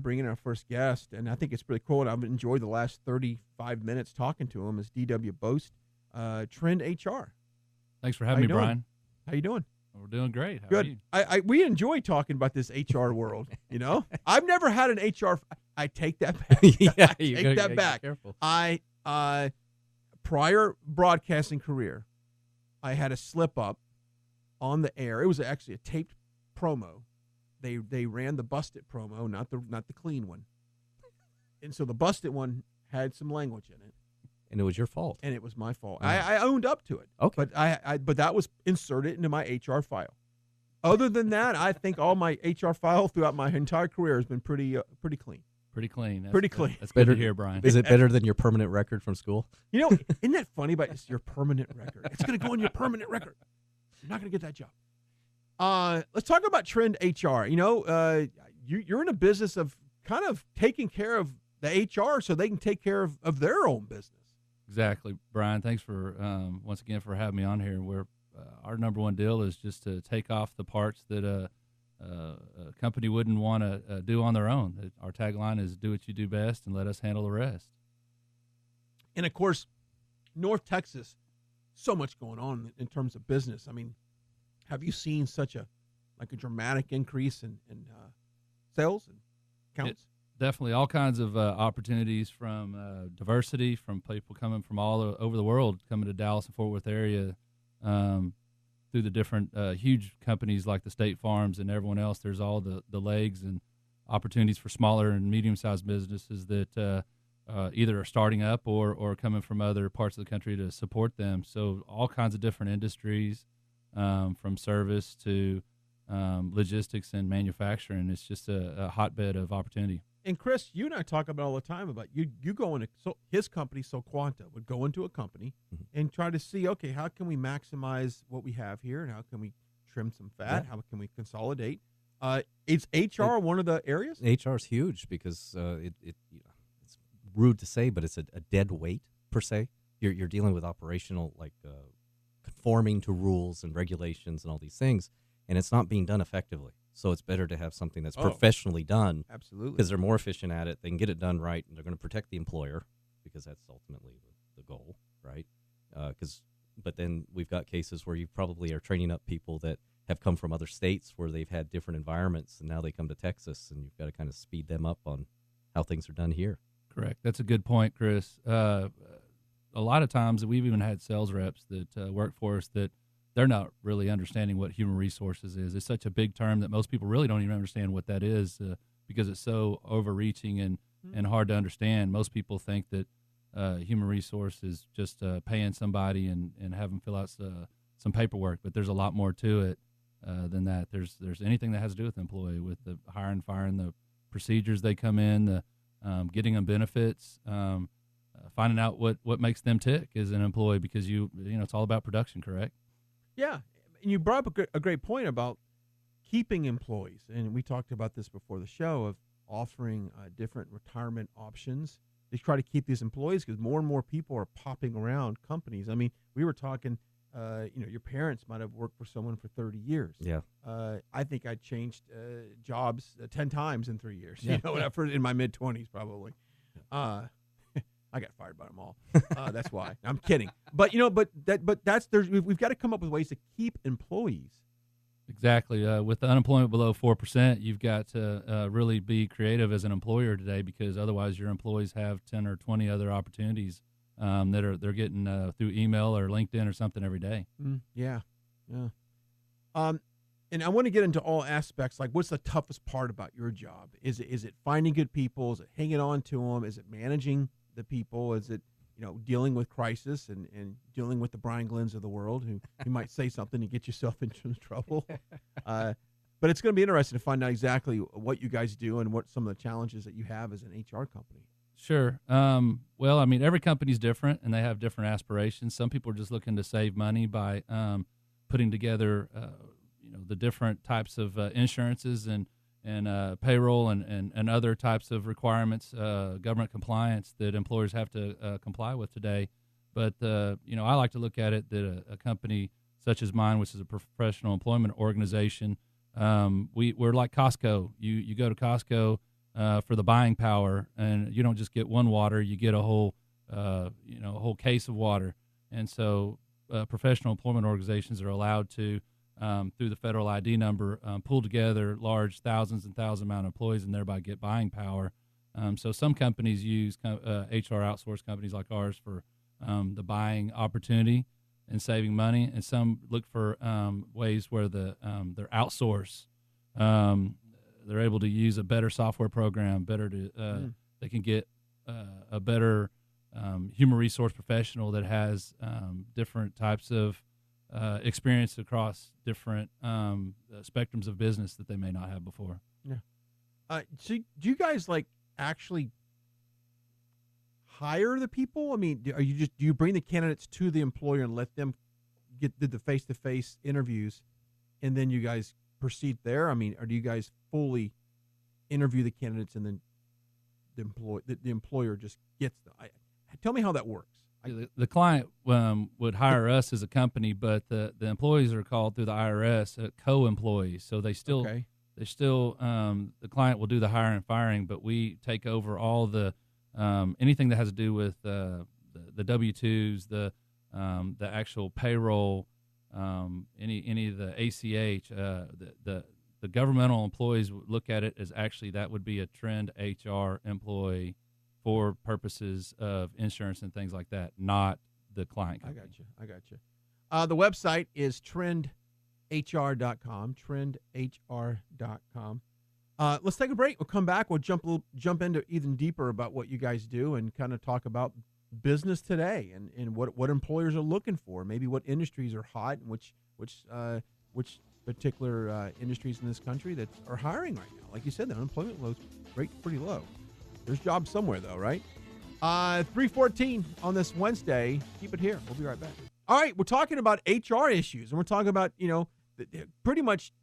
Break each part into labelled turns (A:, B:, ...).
A: bringing our first guest, and I think it's pretty cool. And I've enjoyed the last 35 minutes talking to him. Is D.W. Bobst, TrendHR.
B: Thanks for having me, Brian.
A: How you doing?
B: We're doing great. How
A: Good.
B: are you?
A: We enjoy talking about this HR world. You know, I've never had an HR. I take that back.
B: Yeah,
A: take that back.
B: Careful.
A: Prior broadcasting career, I had a slip up on the air. It was actually a taped promo. They ran the busted promo, not the clean one. And so the busted one had some language in it.
C: And it was your fault.
A: And it was my fault.
C: Yeah.
A: I owned up to it.
C: Okay.
A: But that was inserted into my HR file. Other than that, I think all my HR file throughout my entire career has been pretty clean.
B: Pretty clean.
A: Pretty clean.
B: That's better to hear, Brian.
C: Is it better than your permanent record from school?
A: You know, isn't that funny about it's your permanent record? It's going to go on your permanent record. You're not going to get that job. Let's talk about TrendHR. You know, you're in a business of kind of taking care of the HR so they can take care of their own business.
B: Exactly, Brian. Thanks for once again for having me on here. Where our number one deal is just to take off the parts that a company wouldn't want to do on their own. Our tagline is "Do what you do best, and let us handle the rest."
A: And of course, North Texas, so much going on in terms of business. I mean, have you seen such a dramatic increase in sales and counts?
B: Definitely, all kinds of opportunities from diversity, from people coming from all over the world, coming to Dallas and Fort Worth area through the different huge companies like the State Farms and everyone else. There's all the legs and opportunities for smaller and medium-sized businesses that either are starting up or coming from other parts of the country to support them. So all kinds of different industries, from service to logistics and manufacturing. It's just a hotbed of opportunity.
A: And Chris, you and I talk about all the time about you go into his company, Soquanta, would go into a company and try to see, okay, how can we maximize what we have here, and how can we trim some fat?
C: Yeah.
A: How can we consolidate? Is HR one of the areas?
C: HR is huge because it's rude to say, but it's a dead weight per se. You're dealing with operational conforming to rules and regulations and all these things, and it's not being done effectively. So it's better to have something that's professionally done.
A: Absolutely.
C: Because they're more efficient at it. They can get it done right, and they're going to protect the employer because that's ultimately the goal, right? But then we've got cases where you probably are training up people that have come from other states where they've had different environments, and now they come to Texas, and you've got to kind of speed them up on how things are done here.
B: Correct. That's a good point, Chris. A lot of times we've even had sales reps that work for us that they're not really understanding what human resources is. It's such a big term that most people really don't even understand what that is because it's so overreaching and hard to understand. Most people think that human resource is just paying somebody and have them fill out some paperwork, but there's a lot more to it than that. There's anything that has to do with the employee, with the hiring, firing, the procedures they come in, the getting them benefits, finding out what makes them tick as an employee, because you know it's all about production, correct?
A: Yeah, and you brought up a great point about keeping employees, and we talked about this before the show of offering different retirement options to try to keep these employees, because more and more people are popping around companies. I mean, we were talking, your parents might have worked for someone for 30 years.
C: Yeah.
A: I think I changed jobs 10 times in 3 years.
C: Yeah.
A: In my mid-20s probably. I got fired by them all. That's why. I'm kidding. But we've got to come up with ways to keep employees.
B: Exactly. With the unemployment below 4%, you've got to really be creative as an employer today, because otherwise your employees have 10 or 20 other opportunities that they're getting through email or LinkedIn or something every day.
A: Yeah. And I want to get into all aspects. Like, what's the toughest part about your job? Is it finding good people? Is it hanging on to them? Is it managing the people? Is it dealing with crisis and dealing with the Brian Glenns of the world who you might say something to get yourself into trouble? But it's going to be interesting to find out exactly what you guys do and what some of the challenges that you have as an HR company.
B: Sure. Well, I mean, every company's different and they have different aspirations. Some people are just looking to save money by putting together the different types of insurances and payroll and other types of requirements, government compliance that employers have to comply with today. But, I like to look at it that a company such as mine, which is a professional employment organization, we're like Costco. You go to Costco, for the buying power, and you don't just get one water; you get a whole a whole case of water. And so professional employment organizations are allowed to, through the federal ID number, pull together large thousands and thousands amount of employees and thereby get buying power. So some companies use HR outsource companies like ours for the buying opportunity and saving money, and some look for ways where they're outsource. They're able to use a better software program, they can get a better human resource professional that has different types of experience across different spectrums of business that they may not have before.
A: Yeah. So do you guys actually hire the people? I mean, do you bring the candidates to the employer and let them get the face-to-face interviews, and then you guys proceed there? I mean, or do you guys fully interview the candidates and then the employer just gets them? Tell me how that works.
B: The client would hire us as a company, but the employees are called through the IRS co-employees. So they still the client will do the hiring and firing, but we take over all the anything that has to do with the W-2s, the actual payroll, any of the ACH. The governmental employees would look at it as actually that would be a TrendHR employee for purposes of insurance and things like that, not the client company.
A: I got you. The website is TrendHR.com, TrendHR.com. Let's take a break. We'll come back. We'll jump into even deeper about what you guys do and kind of talk about business today and what employers are looking for, maybe what industries are hot and which particular industries in this country that are hiring right now. Like you said, the unemployment rate's pretty low. There's jobs somewhere, though, right? 3:14 on this Wednesday. Keep it here. We'll be right back. All right, we're talking about HR issues, and we're talking about, pretty much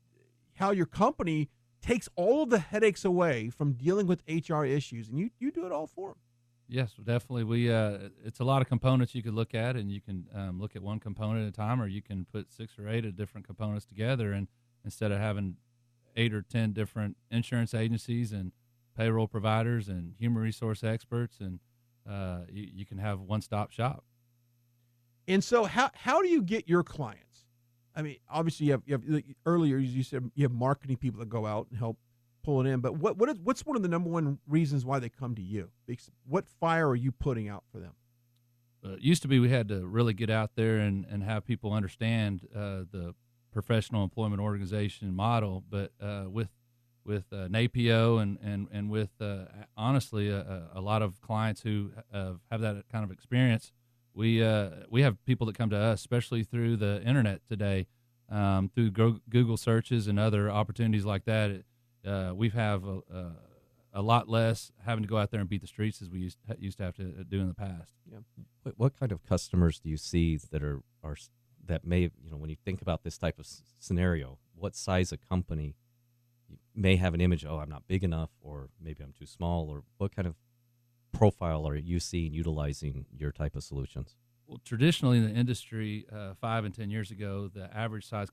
A: how your company takes all of the headaches away from dealing with HR issues, and you do it all for them.
B: Yes, definitely. We it's a lot of components you could look at, and you can look at one component at a time, or you can put 6 or 8 of different components together, and instead of having 8 or 10 different insurance agencies and payroll providers and human resource experts, and you can have one-stop shop.
A: And so how do you get your clients? I mean, obviously you have earlier you said you have marketing people that go out and help pull it in, but what's one of the number one reasons why they come to you? What fire are you putting out for them?
B: It used to be we had to really get out there and have people understand the professional employment organization model, but with NAPO and with honestly a lot of clients who have that kind of experience, we have people that come to us, especially through the internet today, through Google searches and other opportunities like that. We have a lot less having to go out there and beat the streets as we used to have to do in the past.
A: Yeah.
C: What kind of customers do you see that are that may, when you think about this type of scenario, what size of company may have an image, I'm not big enough, or maybe I'm too small, or what kind of profile are you seeing utilizing your type of solutions?
B: Well, traditionally in the industry, 5 and 10 years ago, the average size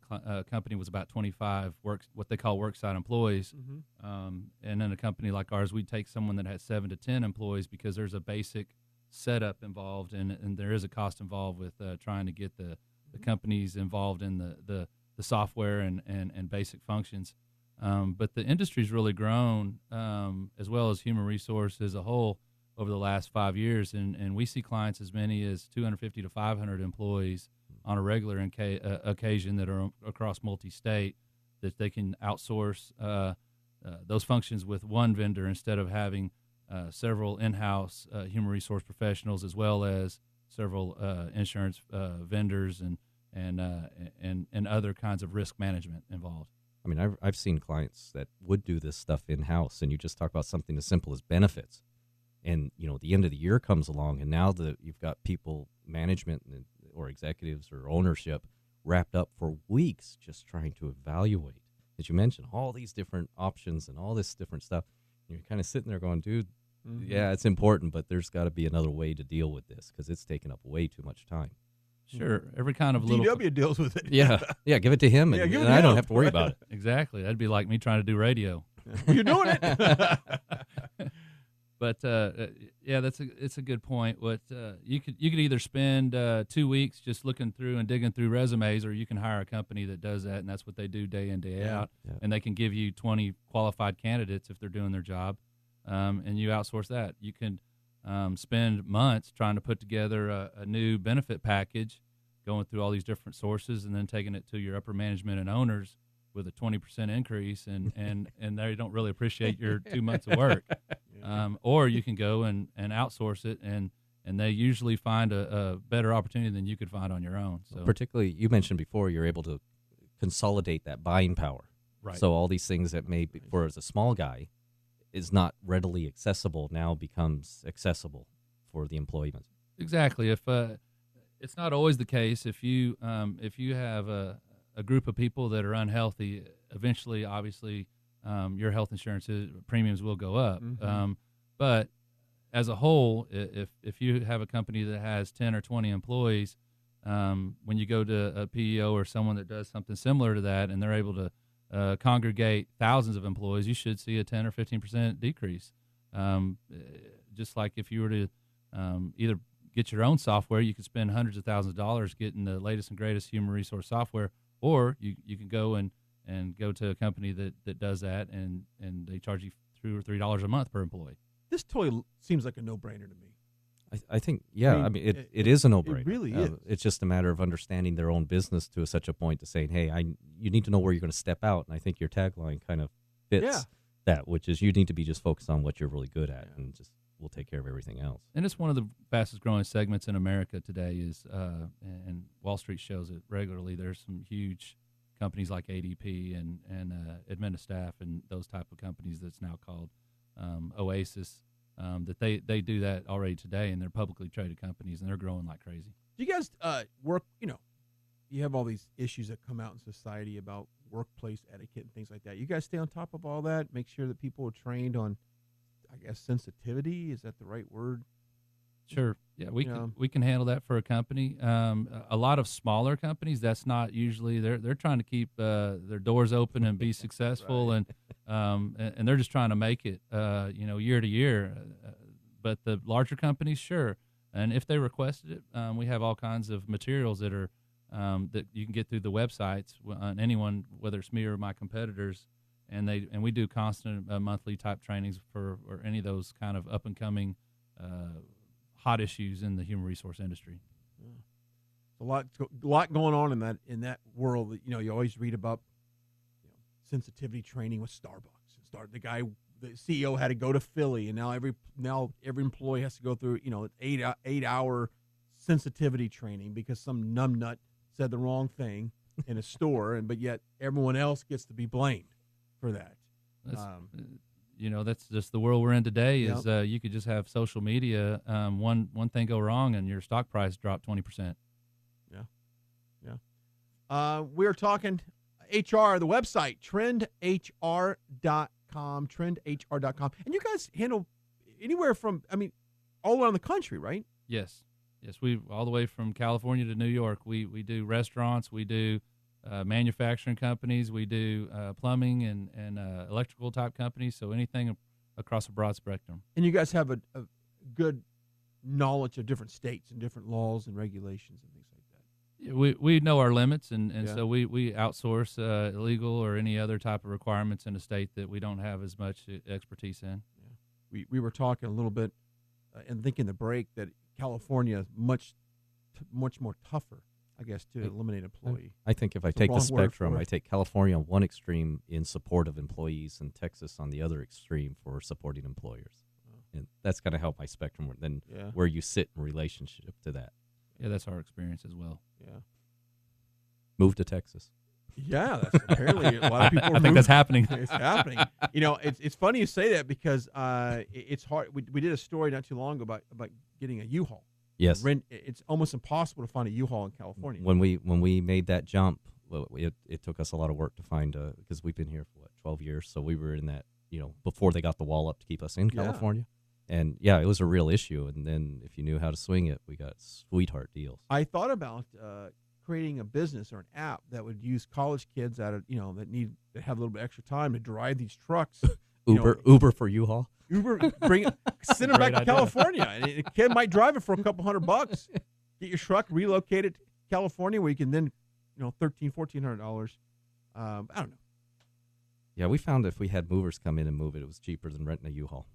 B: company was about 25 what they call worksite employees. Mm-hmm. And in a company like ours, we'd take someone that had 7 to 10 employees because there's a basic setup involved, and there is a cost involved with trying to get the companies involved in the software and basic functions. But the industry's really grown, as well as human resource as a whole, over the last 5 years, and we see clients as many as 250 to 500 employees on a regular occasion that are across multi-state, that they can outsource those functions with one vendor instead of having several in-house human resource professionals, as well as several insurance vendors and other kinds of risk management involved.
C: I mean, I've seen clients that would do this stuff in-house, and you just talk about something as simple as benefits. And, the end of the year comes along, and now that you've got people, management or executives or ownership wrapped up for weeks just trying to evaluate, as you mentioned, all these different options and all this different stuff. And you're kind of sitting there going, dude, mm-hmm. Yeah, it's important, but there's got to be another way to deal with this because it's taking up way too much time.
B: Sure. Every kind of little
A: DW deals with it.
C: Yeah, give it to him, and I don't have to worry about it.
B: Exactly. That'd be like me trying to do radio.
A: You're doing it.
B: But yeah, it's a good point. What you could either spend 2 weeks just looking through and digging through resumes, or you can hire a company that does that, and that's what they do day in, day out.
C: Yeah.
B: And they can give you 20 qualified candidates if they're doing their job, and you outsource that. You can spend months trying to put together a new benefit package, going through all these different sources, and then taking it to your upper management and owners with a 20% increase, and they don't really appreciate your 2 months of work. Or you can go and outsource it, and they usually find a better opportunity than you could find on your own. So
C: particularly, you mentioned before, you're able to consolidate that buying power.
B: Right.
C: So all these things that may be, for as a small guy, is not readily accessible now becomes accessible for the employee.
B: Exactly. If it's not always the case, if you have a group of people that are unhealthy, eventually, obviously, your health insurance premiums will go up.
A: Mm-hmm.
B: But as a whole, if you have a company that has 10 or 20 employees, when you go to a PEO or someone that does something similar to that, and they're able to congregate thousands of employees, you should see a 10 or 15% decrease. Just like if you were to either get your own software, you could spend hundreds of thousands of dollars getting the latest and greatest human resource software, or you can go and go to a company that does that, and they charge you $2 or $3 a month per employee.
A: This totally seems like a no-brainer to me.
C: I think, yeah, it is a no-brainer.
A: It really is.
C: It's just a matter of understanding their own business to such a point to saying, hey, you need to know where you're going to step out, and I think your tagline kind of fits that, which is you need to be just focused on what you're really good at, and just we'll take care of everything else.
B: And it's one of the fastest-growing segments in America today is, and Wall Street shows it regularly, there's some huge companies like ADP and Administaff and those type of companies that's now called Oasis, that they do that already today, and they're publicly traded companies, and they're growing like crazy.
A: Do you guys work, you have all these issues that come out in society about workplace etiquette and things like that. You guys stay on top of all that, make sure that people are trained on, I guess, sensitivity. Is that the right word?
B: Sure. Yeah, we can handle that for a company. A lot of smaller companies, that's not usually they're trying to keep their doors open and be successful,
A: Right.
B: and they're just trying to make it year to year. But the larger companies, sure. And if they requested it, we have all kinds of materials that are that you can get through the websites on anyone, whether it's me or my competitors, and we do constant monthly type trainings for or any of those kind of up and coming hot issues in the human resource industry.
A: A lot going on in that world. That, you always read about sensitivity training with Starbucks. The CEO had to go to Philly, and now every employee has to go through 8-hour sensitivity training because some numbnut said the wrong thing in a store, but yet everyone else gets to be blamed for that.
B: That's just the world we're in today. Is you could just have social media, one thing go wrong, and your stock price drop 20%.
A: We're talking HR, the website, TrendHR.com, TrendHR.com. And you guys handle anywhere from, all around the country, right?
B: Yes, we all the way from California to New York. We do restaurants, we do manufacturing companies, we do plumbing and electrical type companies, so anything across a broad spectrum. And
A: you guys have a good knowledge of different states and different laws and regulations and things like that.
B: We know our limits, and so we outsource illegal or any other type of requirements in a state that we don't have as much expertise in.
A: Yeah. We were talking a little bit and thinking the break that California is much more tougher, I guess, to eliminate employee.
C: I think if I take the spectrum, I take California on one extreme in support of employees and Texas on the other extreme for supporting employers. And that's kind of how my spectrum, then where you sit in relationship to that.
B: Yeah, that's our experience as well.
A: Yeah.
C: Move to Texas.
A: Yeah, that's apparently a lot of people.
B: I think that's happening.
A: It's happening. It's funny you say that because it's hard. We did a story not too long ago about getting a U-Haul.
C: Yes.
A: It's almost impossible to find a U-Haul in California.
C: When we made that jump, it took us a lot of work to find because we've been here for 12 years, so we were in that before they got the wall up to keep us in California. And it was a real issue. And then if you knew how to swing it, we got sweetheart deals.
A: I thought about creating a business or an app that would use college kids that have a little bit extra time to drive these trucks
C: Uber for U-Haul.
A: Uber, bring it, send her back
B: Great
A: to
B: idea.
A: California. And a kid might drive it for a couple $100. Get your truck, relocate it to California, where you can then, $1,400. I don't know.
C: Yeah, we found if we had movers come in and move it, it was cheaper than renting a U-Haul.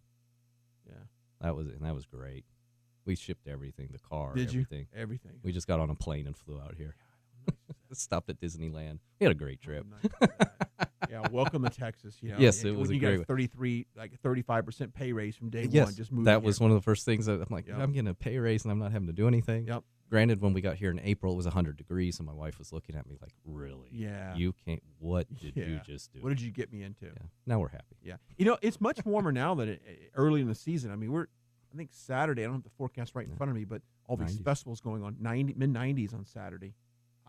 A: Yeah.
C: That was great. We shipped everything, the car,
A: Did
C: everything.
A: you? Everything.
C: We just got on a plane and flew out here. Stopped at Disneyland. We had a great trip.
A: Yeah, welcome to Texas.
C: Yes, it was
A: when
C: a
A: you
C: great
A: got a 35% pay raise from day
C: Yes,
A: one. Just moving
C: that was
A: here.
C: one of the first things that I'm like,
A: Yep.
C: I'm getting a pay raise and I'm not having to do anything.
A: Yep.
C: Granted, when we got here in April, it was 100 degrees, and my wife was looking at me like, really?
A: Yeah.
C: You can't, what did you
A: Yeah.
C: just do?
A: What did you get me into?
C: Yeah. Now we're happy.
A: Yeah. It's much warmer now than early in the season. I mean, I think Saturday, I don't have the forecast right in front of me, but all these
C: 90s.
A: festivals going on, mid-90s on Saturday.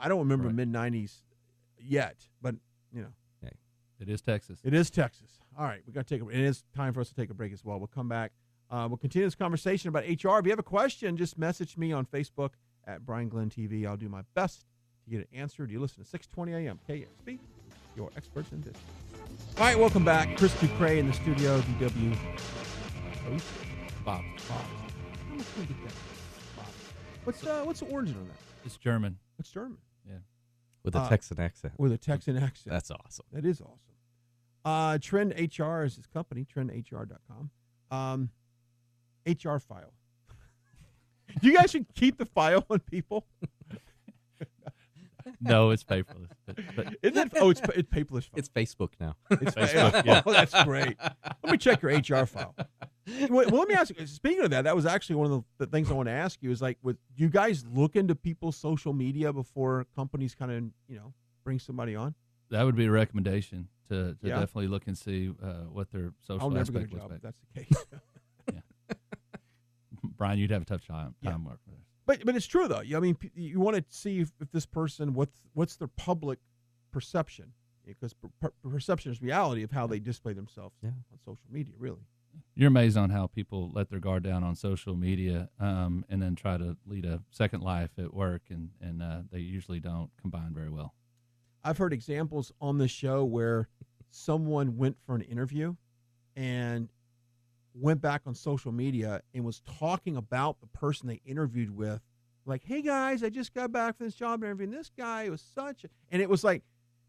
A: I don't remember
C: Right.
A: mid-90s yet, but,
B: It is Texas.
A: it is Texas. All right, we got to take it is time for us to take a break as well. We'll come back. We'll continue this conversation about HR. If you have a question, just message me on Facebook at Brian Glenn TV. I'll do my best to get it answered. You listen to 620 AM KEXB, your experts in business. All right, welcome back. Chris Dupree in the studio, DW.
B: Bob.
A: How much can we get that? Bob. What's the origin of that?
B: It's German.
A: It's German.
C: With a Texan accent.
A: With a Texan accent.
C: That's awesome.
A: That is awesome. TrendHR is his company, trendhr.com. HR file. You guys should keep the file on people.
B: No, it's paperless. But
A: Isn't that? Oh, it's paperless file.
C: It's Facebook now.
A: It's
B: Facebook, yeah.
A: Oh, that's great. Let me check your HR file. Well, let me ask you. Speaking of that was actually one of the things I want to ask you. Is like, do you guys look into people's social media before companies kind of bring somebody on?
B: that would be a recommendation to
A: Yeah.
B: definitely look and see what their social
A: I'll never get a
B: aspect looks
A: job
B: like.
A: if that's the case.
B: Brian, you'd have a tough time
A: Yeah.
B: working with this.
A: But it's true though. I mean, you want to see if this person what's their public perception, because perception is reality of how they display themselves
C: Yeah.
A: on social media. Really,
B: You're amazed on how people let their guard down on social media and then try to lead a second life at work, and they usually don't combine very well.
A: I've heard examples on the show where someone went for an interview and went back on social media and was talking about the person they interviewed with, like, "Hey guys, I just got back from this job interview, and this guy was such," and it was like,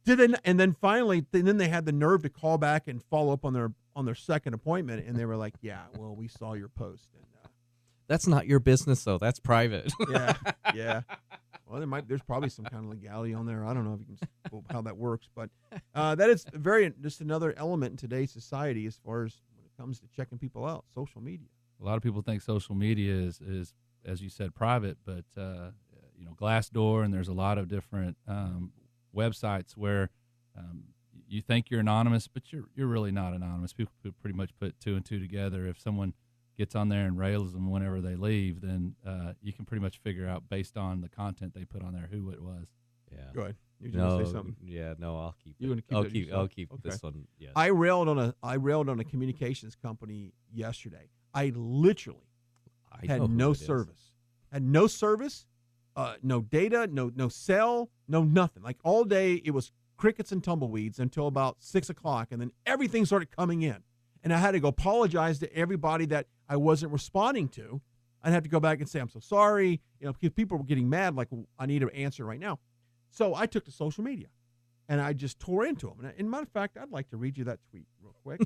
A: and then finally, then they had the nerve to call back and follow up on their second appointment, and they were like, "Yeah, well, we saw your post," and
C: That's not your business, though. That's private.
A: yeah. Well, there's probably some kind of legality on there. I don't know if you can how that works, but that is just another element in today's society as far as when it comes to checking people out. Social media.
B: A lot of people think social media is as you said, private, but Glassdoor, and there's a lot of different websites where you think you're anonymous, but you're really not anonymous. People pretty much put two and two together. If someone gets on there and rails them whenever they leave, then you can pretty much figure out based on the content they put on there who it was.
C: Yeah.
A: Go ahead. You just say something.
C: Yeah, no, I'll keep
A: You
C: it.
A: gonna keep that
C: I'll
A: yourself?
C: keep
A: Okay.
C: this one. Yes.
A: I railed on a communications company yesterday. I literally
C: I know
A: had
C: who
A: no
C: it is.
A: service. Had no service, no data, no cell, no nothing. Like all day, it was crickets and tumbleweeds until about 6 o'clock, and then everything started coming in. And I had to go apologize to everybody that I wasn't responding to. I'd have to go back and say, "I'm so sorry," because people were getting mad, like, "I need an answer right now." So I took to social media, and I just tore into them. And matter of fact, I'd like to read you that tweet real quick.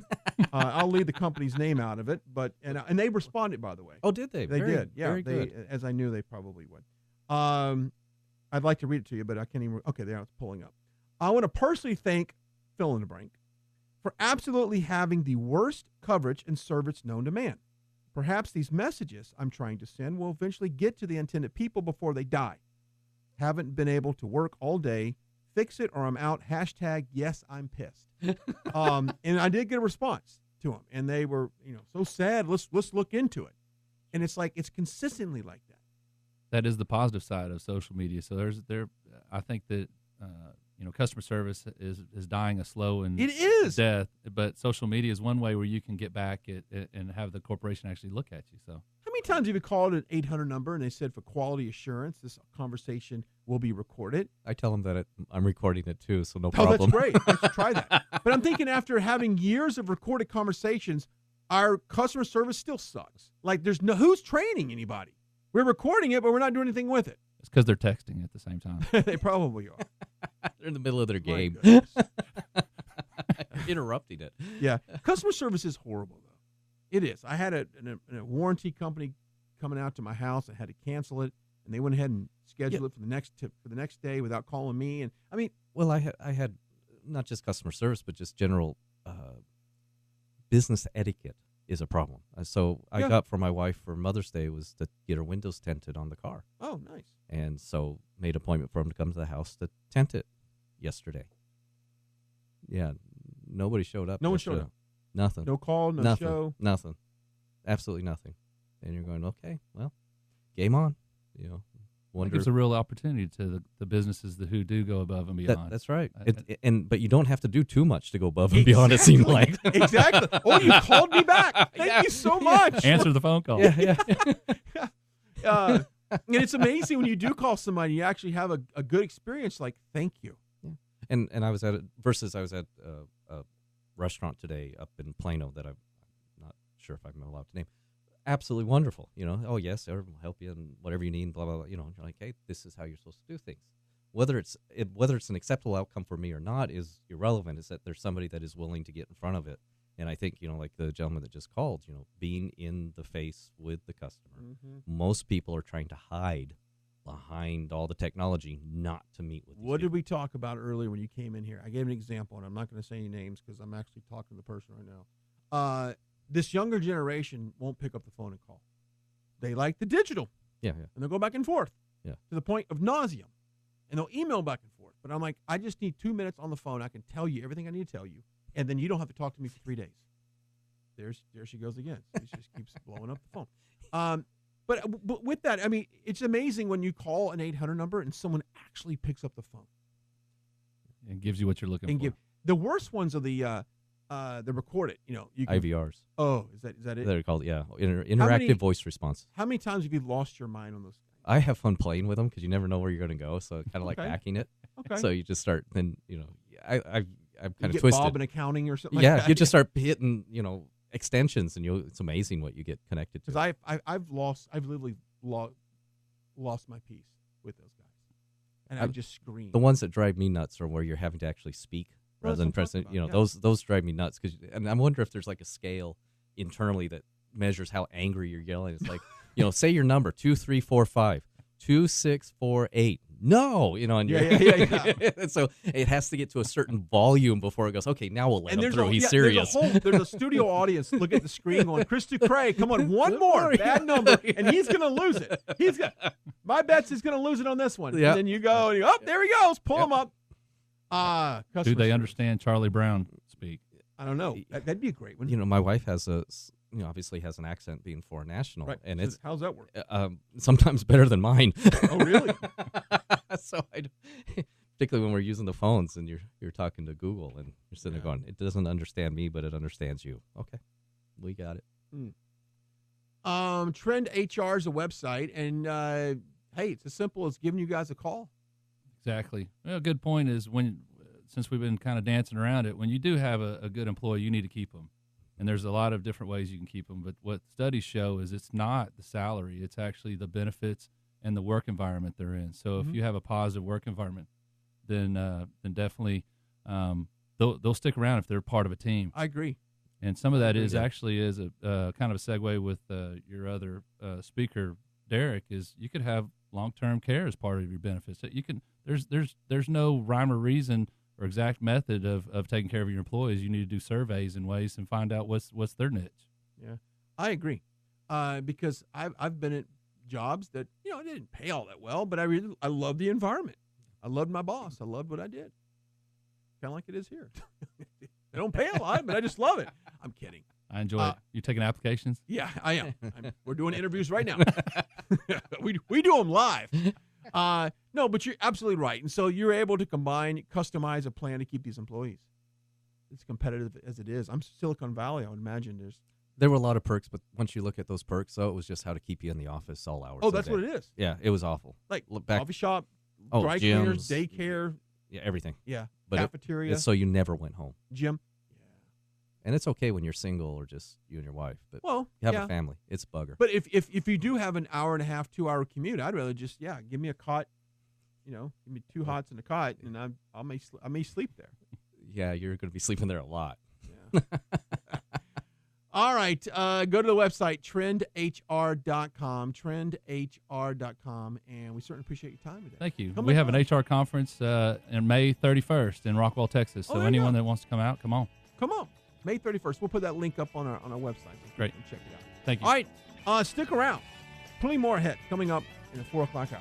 A: I'll leave the company's name out of it, and they responded, by the way.
C: Oh, did they?
A: They did, yeah.
C: Very good.
A: As I knew they probably would. I'd like to read it to you, but I can't even. Okay, there it's pulling up. I want to personally thank fill in the blank for absolutely having the worst coverage and service known to man. Perhaps these messages I'm trying to send will eventually get to the intended people before they die. Haven't been able to work all day. Fix it or I'm out. # yes, I'm pissed. And I did get a response to them, and they were, so sad. Let's look into it. And it's like it's consistently like that.
B: That is the positive side of social media. So I think that customer service is dying a slow and
A: It is.
B: death. But social media is one way where you can get back and have the corporation actually look at you. So
A: many times have you called an 800 number and they said for quality assurance, this conversation will be recorded?
C: I tell them that I'm recording it too, so no
A: Oh,
C: problem.
A: that's great. I should try that. But I'm thinking after having years of recorded conversations, our customer service still sucks. Like who's training anybody? We're recording it, but we're not doing anything with it.
B: It's because they're texting at the same time.
A: They probably are.
C: They're in the middle of their
A: My
C: game.
A: goodness.
C: Interrupting it.
A: Yeah. Customer service is horrible, though. It is. I had a warranty company coming out to my house. I had to cancel it, and they went ahead and scheduled it for the next day without calling me. And I mean,
C: Well, I had not just customer service, but just general business etiquette is a problem. So I got for my wife for Mother's Day was to get her windows tinted on the car.
A: oh, nice.
C: And so made an appointment for him to come to the house to tint it yesterday. Yeah, nobody showed up.
A: No one showed up.
C: Nothing.
A: No call, no
C: nothing.
A: show.
C: Nothing. Absolutely nothing. And you're going, okay, well, game on.
B: It
C: Wonder.
B: gives a real opportunity to the businesses who do go above and beyond.
C: That's right.
B: I-
C: But you don't have to do too much to go above and beyond. It seemed like.
A: Exactly. Oh, you called me back. Thank you so much.
B: Answer the phone call.
C: Yeah.
A: And it's amazing when you do call somebody, you actually have a good experience. Like, thank you.
C: And I was at a restaurant today up in Plano that I'm not sure if I'm allowed to name. Absolutely wonderful. Oh yes, everyone will help you and whatever you need, and blah blah blah. You're like, hey, this is how you're supposed to do things. Whether it's an acceptable outcome for me or not is irrelevant. Is that there's somebody that is willing to get in front of it. And I think like the gentleman that just called, being in the face with the customer.
A: Mm-hmm.
C: Most people are trying to hide behind all the technology, not to meet with.
A: What did we talk about earlier when you came in here? I gave an example, and I'm not going to say any names because I'm actually talking to the person right now. This younger generation won't pick up the phone and call. They like the digital.
C: Yeah.
A: And they'll go back and forth.
C: Yeah.
A: To the point of nauseum. And they'll email back and forth. But I'm like, I just need 2 minutes on the phone. I can tell you everything I need to tell you. And then you don't have to talk to me for 3 days. There she goes again. She just keeps blowing up the phone. But with that, I mean, it's amazing when you call an 800 number and someone actually picks up the phone.
B: And gives you what you're looking for.
A: The worst ones are the recorded. You can,
C: IVRs.
A: Oh, is that it?
C: They're called interactive voice response.
A: How many times have you lost your mind on those guys?
C: I have fun playing with them because you never know where you're going to go. So kind of like hacking it.
A: Okay.
C: So you just start. Then I'm kind
A: You
C: of
A: get
C: twisted.
A: Bob in accounting or something.
C: Yeah,
A: like that.
C: you just start hitting extensions, and it's amazing what you get connected to.
A: Because I've literally lost my peace with those guys, and I just scream.
C: The ones that drive me nuts are where you're having to actually speak
A: Well,
C: rather than
A: that's what I'm
C: pressing.
A: talking about,
C: Those drive me nuts and I wonder if there's like a scale internally that measures how angry you're yelling. It's like say your number 2345 2648. No, and
A: Yeah.
C: so it has to get to a certain volume before it goes. Okay, now we'll let him through. He's serious.
A: There's a studio audience. Look at the screen going, Chris Ducray, come on, one more bad number, and he's going to lose it. My bet's he's going to lose it on this one.
C: Yeah.
A: And then you go, and there he goes, pull him up.
B: Do they understand Charlie Brown speak?
A: I don't know. That'd be a great one.
C: My wife has obviously has an accent being foreign national,
A: Right.
C: and
A: So how's that work?
C: sometimes better than mine.
A: Oh, really?
C: So particularly when we're using the phones and you're talking to Google and you're sitting there going, it doesn't understand me, but it understands you. Okay, we got it.
A: TrendHR is a website, and hey, it's as simple as giving you guys a call.
B: Exactly. Well, a good point is since we've been kind of dancing around it, when you do have a good employee, you need to keep them. And there's a lot of different ways you can keep them. But what studies show is it's not the salary. It's actually the benefits and the work environment they're in. So if you have a positive work environment, then definitely they'll stick around if they're part of a team.
A: I agree.
B: And some of that is a kind of a segue with your other speaker, Derek, is you could have long-term care as part of your benefits. You can there's no rhyme or reason or exact method of taking care of your employees. You need to do surveys and ways and find out what's their niche.
A: Yeah, I agree. Because I've been at jobs that I didn't pay all that well, but I love the environment. I loved my boss. I loved what I did. Kind of like it is here. They don't pay a lot, but I just love it. I'm kidding.
B: I enjoy it. You taking applications?
A: Yeah, I am. We're doing interviews right now. we do them live. No, but you're absolutely right. And so you're able to customize a plan to keep these employees. It's competitive as it is. I'm Silicon Valley. I would imagine there's
C: There were a lot of perks, but once you look at those perks, though, it was just how to keep you in the office all hours.
A: Oh,
C: of the
A: that's
C: day.
A: what it is.
C: Yeah, it was awful.
A: Like
C: Look back,
A: coffee shop,
C: Oh,
A: dry cleaners,
C: gyms.
A: daycare,
C: yeah, everything.
A: yeah,
C: But
A: cafeteria,
C: It's so you never went home.
A: gym.
C: And it's okay when you're single or just you and your wife, but
A: Well,
C: you have
A: yeah.
C: a family. It's a bugger.
A: But if you do have an hour and a half, 2 hour commute, I'd rather just give me a cot, give me 2 hots and a cot, and I may sleep there.
C: Yeah, you're going to be sleeping there a lot.
A: Yeah. All right, go to the website trendhr.com, trendhr.com, and we certainly appreciate your time today.
B: Thank you.
A: Come
B: We
A: back
B: have
A: on.
B: an HR conference in May 31st in Rockwell, Texas.
A: Oh,
B: So
A: there you
B: anyone
A: go.
B: that wants to come out, come on.
A: Come on, May 31st. We'll put that link up on our website. So
B: Great.
A: Check it out.
B: Thank you.
A: All right, stick around. Plenty more ahead coming up in the 4 o'clock hour.